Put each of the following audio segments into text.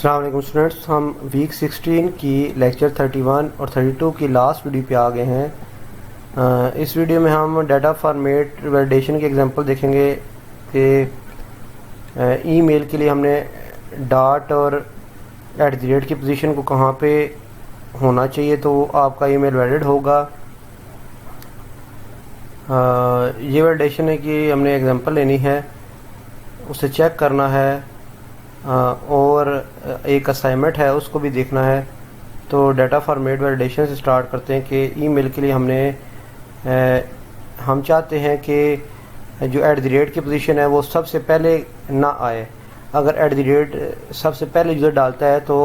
अस्सलाम वालेकुम स्टूडेंट्स, हम वीक 16 की लेक्चर 31 और 32 की लास्ट वीडियो पे आ गए हैं। इस वीडियो में हम डाटा फॉर्मेट वैलिडेशन के एग्जांपल देखेंगे कि ईमेल के लिए हमने डॉट और @ की पोजीशन को कहाँ पे होना चाहिए तो आपका ईमेल वैलिड होगा। ये वैलिडेशन है कि हमने एग्जांपल लेनी है, उसे चेक करना है और एक असाइनमेंट है उसको भी देखना है। तो डाटा फॉर्मेट वैलिडेशन से स्टार्ट करते हैं कि ईमेल के लिए हम चाहते हैं कि जो @ की पोजीशन है वो सबसे पहले ना आए। अगर @ सबसे पहले यूज़र डालता है तो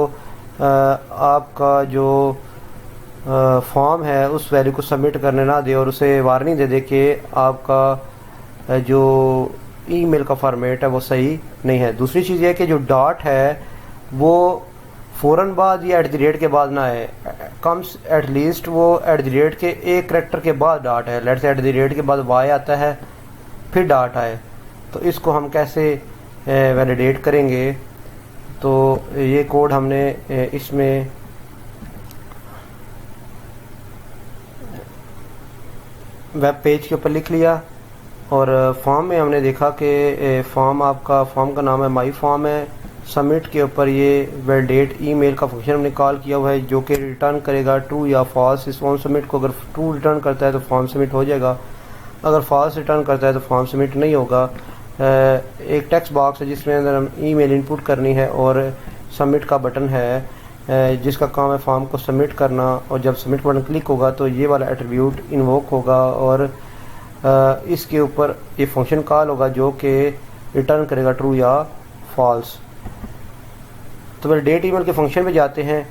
आपका जो फॉर्म है उस वैल्यू को सबमिट करने ना दे और उसे वार्निंग दे दे कि आपका जो ईमेल का फॉर्मेट है वो सही नहीं है। दूसरी चीज़ ये है कि जो डॉट है वो फ़ौरन बाद या @ के बाद ना आए, कम्स एटलीस्ट वो @ के एक करैक्टर के बाद डॉट है। लेट्स से @ के बाद वाई आता है फिर डॉट आए, तो इसको हम कैसे वैलिडेट करेंगे। तो ये कोड हमने इसमें वेब पेज के ऊपर लिख लिया और फॉर्म में हमने देखा कि फॉर्म का नाम है माई फॉर्म है। सबमिट के ऊपर ये वैलिडेट ईमेल का फंक्शन हमने कॉल किया हुआ है जो कि रिटर्न करेगा ट्रू या फॉल्स इस फॉर्म सबमिट को। अगर ट्रू रिटर्न करता है तो फॉर्म सबमिट हो जाएगा, अगर फॉल्स रिटर्न करता है तो फॉर्म सबमिट नहीं होगा। एक टेक्स्ट बॉक्स है जिसमें अंदर हम ईमेल इनपुट करनी है और सबमिट का बटन है जिसका काम है फॉर्म को सबमिट करना। और जब सबमिट बटन क्लिक होगा तो ये वाला एट्रीब्यूट इन्वोक होगा और इसके ऊपर ये फंक्शन कॉल होगा जो कि रिटर्न करेगा ट्रू या फॉल्स। तो वैलिडेट ईमेल के फंक्शन पे जाते हैं।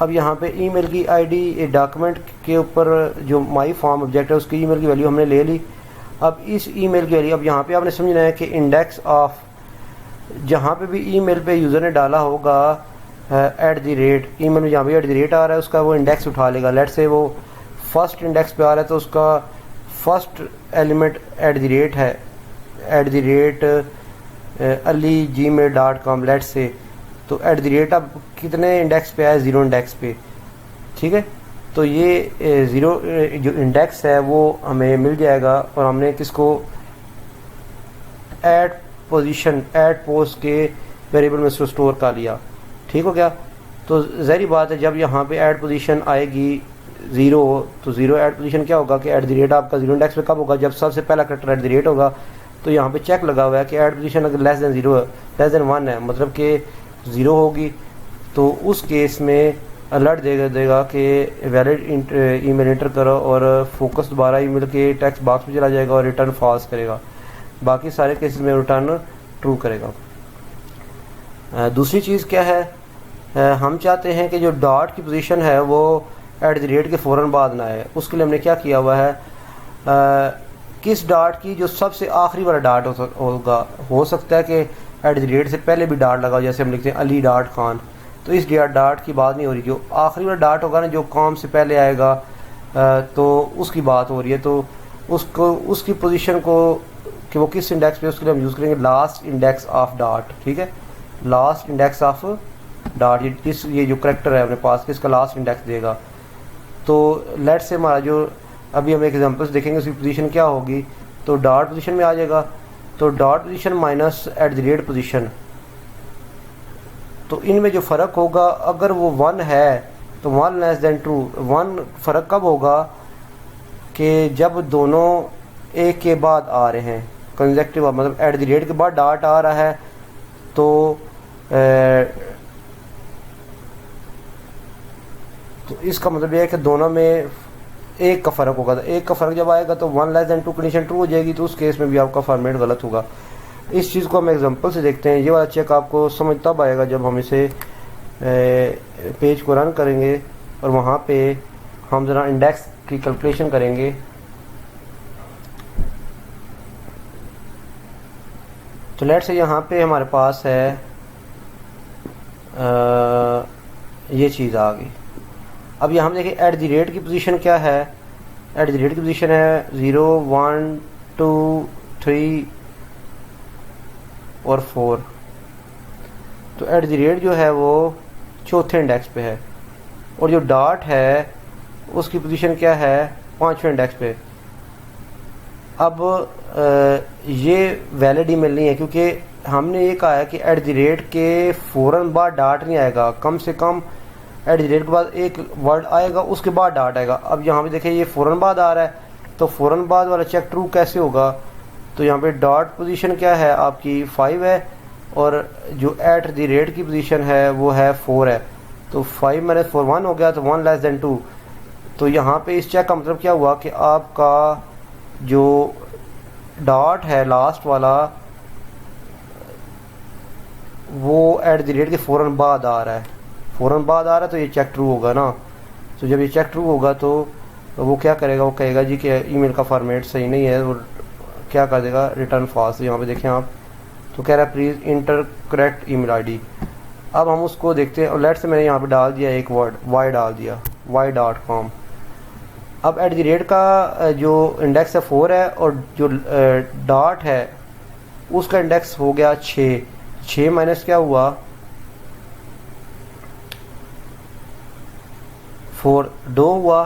अब यहाँ पे ईमेल की आईडी डॉक्यूमेंट के ऊपर जो माई फॉर्म ऑब्जेक्ट है उसकी ईमेल की वैल्यू हमने ले ली। अब इस ईमेल की वैल्यू अब यहाँ पे आपने समझना है कि इंडेक्स ऑफ जहाँ पे भी ईमेल पे यूज़र ने डाला होगा @ ईमेल में जहाँ पे @ आ रहा है उसका वो इंडेक्स उठा लेगा। लेट से वो फर्स्ट इंडेक्स पे आ रहा है तो उसका फर्स्ट एलिमेंट @ है @ali@gmail.com लेट से। तो @ अब कितने इंडेक्स पे आया, 0 इंडेक्स पे, ठीक है। तो ये 0 जो इंडेक्स है वो हमें मिल जाएगा और हमने किसको @पोस्ट के वेरिएबल में स्टोर कर लिया, ठीक हो गया। तो ज़ाहिर बात है जब यहाँ पे @पोजीशन आएगी 0 तो 0 @पोजीशन क्या होगा कि @ आपका 0 इंडेक्स पे कब होगा, जब सबसे पहला करैक्टर @ होगा। तो यहाँ पे चेक लगा हुआ है कि @पोजीशन अगर लेस देन 0 है, लेस देन 1 है, मतलब कि 0 होगी, तो उस केस में अलर्ट देगा कि वैलिड ईमेल इंटर करो और फोकस दोबारा ईमेल के टेक्स्ट बॉक्स में चला जाएगा और रिटर्न फॉल्स करेगा। बाकी सारे केसेस में रिटर्न ट्रू करेगा। दूसरी चीज़ क्या है, हम चाहते हैं कि जो डॉट की पोजीशन है वो @ के फ़ौरन बाद ना आए। उसके लिए हमने क्या किया हुआ है, किस डॉट की जो सबसे आखिरी वाला डॉट होगा, हो सकता है कि @ से पहले भी डॉट लगा, जैसे हम लिखते हैं अली डॉट खान, तो इस डॉट की बात नहीं हो रही। जो आखिरी वाला डॉट होगा ना जो कॉम से पहले आएगा तो उसकी बात हो रही है। तो उसको उसकी पोजीशन को कि वो किस इंडेक्स पे, उसके लिए हम यूज़ करेंगे लास्ट इंडेक्स ऑफ डॉट, ठीक है। लास्ट इंडेक्स ऑफ डॉट ये जो करैक्टर है अपने पास किसका लास्ट इंडेक्स देगा। तो लेट से हमारा जो अभी हम एक एग्जांपल्स देखेंगे उसकी पोजीशन क्या होगी, तो डॉट पोजीशन में आ जाएगा। तो डॉट पोजीशन माइनस @ पोजीशन, तो इनमें जो फ़र्क होगा अगर वो 1 है तो 1 लेस देन ट्रू। 1 फ़र्क कब होगा कि जब दोनों एक के बाद आ रहे हैं, कंसेक्टिव, मतलब @ के बाद डॉट आ रहा है तो इसका मतलब यह है कि दोनों में एक का फ़र्क होगा। तो एक का फ़र्क जब आएगा तो 1 लेस देन 2 कंडीशन ट्रू हो जाएगी, तो उस केस में भी आपका फॉर्मेट गलत होगा। इस चीज़ को हम एग्जांपल से देखते हैं। ये वाला चेक आपको समझ तब आएगा जब हम इसे पेज को रन करेंगे और वहाँ पे हम ज़रा इंडेक्स की कैलकुलेशन करेंगे। तो लेट से यहाँ पे हमारे पास है ये चीज़ आ गई। अब यहाँ हम देखें @ की पोजीशन क्या है, @ की पोजीशन है 0 1 2 3 और 4। तो एट द रेट जो है वो चौथे इंडेक्स पे है, और जो डॉट है उसकी पोजीशन क्या है, 5वें इंडेक्स पे। अब ये वैलिड ईमेल नहीं है, क्योंकि हमने ये कहा है कि एट द रेट के फ़ौरन बाद डॉट नहीं आएगा, कम से कम एट द रेट के बाद एक वर्ड आएगा, उसके बाद डॉट आएगा। अब यहाँ पे देखिए ये फ़ौरन बाद आ रहा है, तो फ़ौरन बाद वाला चेक ट्रू कैसे होगा? तो यहाँ पे डॉट पोजीशन क्या है आपकी 5 है, और जो एट द रेट की पोजीशन है वो है 4 है। तो 5 माइनस 4 1 हो गया, तो 1 लेस देन 2। तो यहाँ पे इस चेक का मतलब क्या हुआ कि आपका जो डॉट है लास्ट वाला वो एट द रेट के फ़ौरन बाद आ रहा है, फ़ौरन बाद आ रहा है, तो ये चेक ट्रू होगा ना। तो जब ये चेक ट्रू होगा तो वो क्या करेगा, वो कहेगा जी कि ईमेल का फॉर्मेट सही नहीं है, और क्या कर देगा, रिटर्न फॉल्स। तो यहाँ पे देखें आप, तो कह रहा है please inter correct email ID. अब हम उसको देखते हैं, और लेट से मैंने यहाँ पे डाल दिया एक वर्ड वाई डाल दिया, y.com। अब एट द रेट का जो इंडेक्स है 4 है, और जो डॉट है उसका इंडेक्स हो गया 6 माइनस क्या हुआ 4 2 हुआ।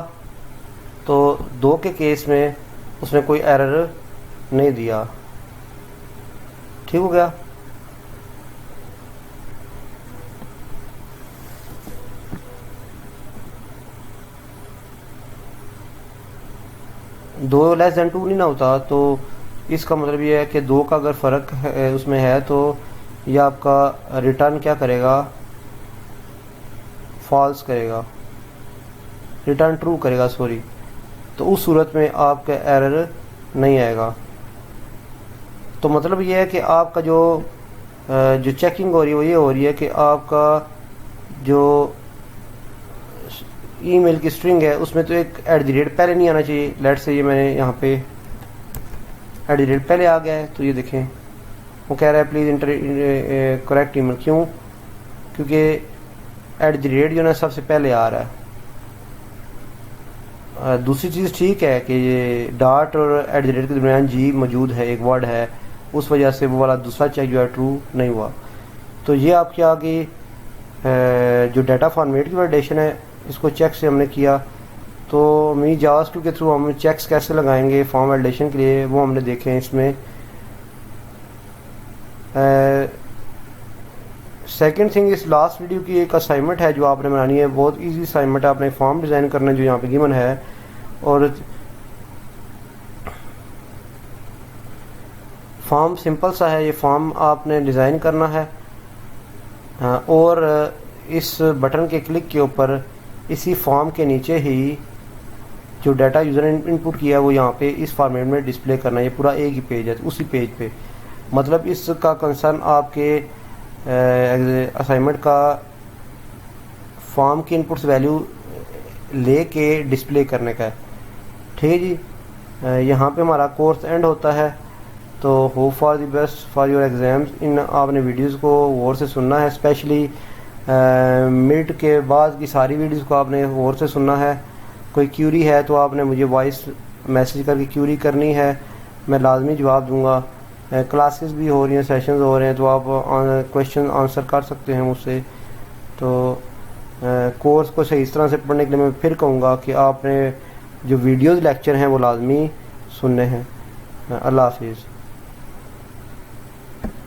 तो 2 के केस में उसने कोई एरर नहीं दिया, ठीक हो गया। दो लेस देन 2 नहीं ना होता, तो इसका मतलब ये है कि 2 का अगर फ़र्क है उसमें है, तो ये आपका रिटर्न क्या करेगा, फॉल्स करेगा, रिटर्न ट्रू करेगा, सॉरी। तो उस सूरत में आपका एरर नहीं आएगा। तो मतलब ये है कि आपका जो चेकिंग हो रही है वो ये हो रही है कि आपका जो ईमेल की स्ट्रिंग है उसमें तो एक एट द रेट पहले नहीं आना चाहिए। लेट से ये मैंने यहाँ पे एट द रेट पहले आ गया है, तो ये देखें वो कह रहा है प्लीज़ इंटर करेक्ट ईमेल। क्यों? क्योंकि एट द रेट जो ना सबसे पहले आ रहा है। दूसरी चीज़ ठीक है कि ये डॉट और एट द रेट के दरमियान जी मौजूद है, एक वर्ड है, उस वजह से वो वाला दूसरा चेक जो है ट्रू नहीं हुआ। तो ये आपके आगे जो डाटा फॉर्मेट की वैलिडेशन है इसको चेक से हमने किया। तो मी जावास्क्रिप्ट के थ्रू हम चेक्स कैसे लगाएंगे फॉर्म वैलिडेशन के लिए वो हमने देखे हैं इसमें। सेकंड थिंग, इस लास्ट वीडियो की एक असाइनमेंट है जो आपने बनानी है, बहुत इजी असाइनमेंट है। आपने फॉर्म डिज़ाइन करना है जो यहाँ पे गिवन है, और फॉर्म सिंपल सा है। ये फॉर्म आपने डिज़ाइन करना है, और इस बटन के क्लिक के ऊपर इसी फॉर्म के नीचे ही जो डाटा यूज़र ने इनपुट किया वो यहाँ पे इस फॉर्मेट में डिस्प्ले करना है। ये पूरा एक ही पेज है, उसी पेज पे, मतलब इसका कंसर्न आपके असाइनमेंट का फॉर्म की इनपुट्स वैल्यू लेके डिस्प्ले करने का है, ठीक है जी। यहाँ पे हमारा कोर्स एंड होता है। तो hope for the best for your exams. इन आपने वीडियोस को गौर से सुनना है, स्पेशली मिड के बाद की सारी वीडियोस को आपने गौर से सुनना है। कोई क्यूरी है तो आपने मुझे वॉइस मैसेज करके क्यूरी करनी है, मैं लाजमी जवाब दूंगा। क्लासेस भी हो रही हैं, सेशंस हो रहे हैं, तो आप क्वेश्चन आंसर कर सकते हैं मुझसे। तो कोर्स को सही इस तरह से पढ़ने के लिए मैं फिर कहूँगा कि आपने जो वीडियोज़ लेक्चर हैं वो लाजमी सुनने हैं। अल्लाह हाफिज़।